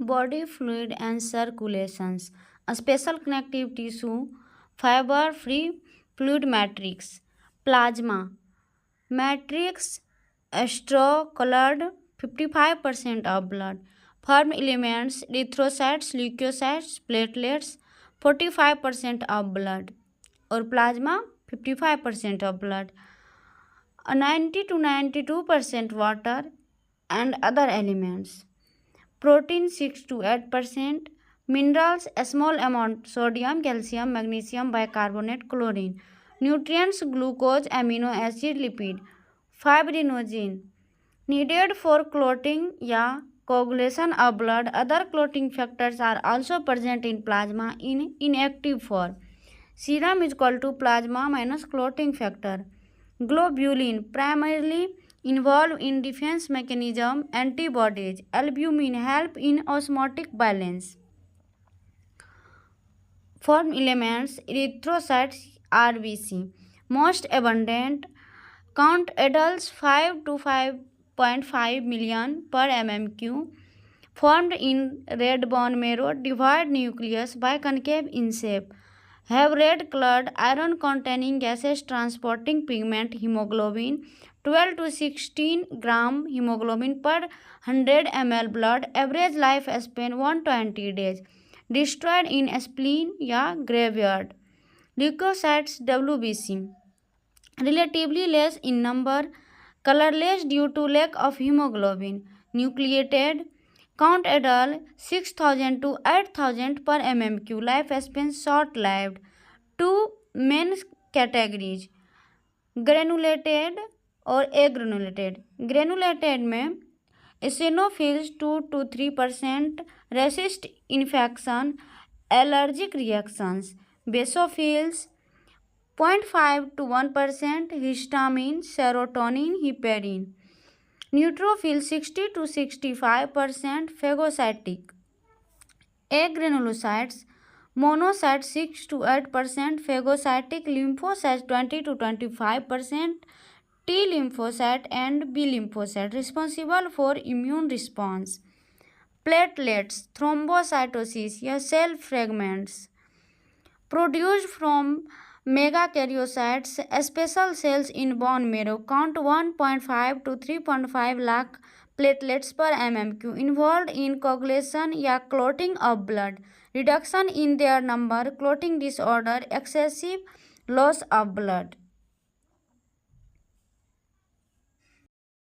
body fluid and circulations, a special connective tissue, fiber-free fluid matrix, plasma, matrix, straw-colored 55% of blood, form elements, erythrocytes, leukocytes, platelets, 45% of blood, or plasma 55% of blood, 90 to 92% water and other elements. Protein 6 to 8%, minerals a small amount sodium, calcium, magnesium, bicarbonate, chlorine, nutrients glucose, amino acid, lipid, fibrinogen needed for clotting या coagulation of blood. Other clotting factors are also present in plasma in inactive form. Serum is equal to plasma minus clotting factor. Globulin primarily involved in defense mechanism, antibodies. Albumin help in osmotic balance. Form elements, erythrocytes, RBC. Most abundant. Count adults 5 to 5.5 million per mmq. Formed in red bone marrow, divide nucleus biconcave in shape. Have red colored iron containing gases transporting pigment hemoglobin 12 to 16 gram hemoglobin per 100 ml blood. Average life span 120 days. Destroyed in spleen या graveyard. Leukocytes WBC relatively less in number, colorless due to lack of hemoglobin. Nucleated count adult 6000 to 8000 per mmq. Lifespan short lived. Two main categories, granulated और agranulated. Granulated में eosinophils 2 to 3% resist infection, allergic reactions. Basophils 0.5 to 1% histamine, serotonin, heparin. Neutrophils 60 to 65% phagocytic. Agranulocytes monocytes 6 to 8% phagocytic, lymphocytes 20 to 25%, T lymphocyte and B lymphocyte responsible for immune response. Platelets thrombocytosis या cell fragments produced from megakaryocytes, special cells in bone marrow. Count 1.5 to 3.5 lakh platelets per mmq. Involved in coagulation या clotting of blood. Reduction in their number, clotting disorder, excessive loss of blood.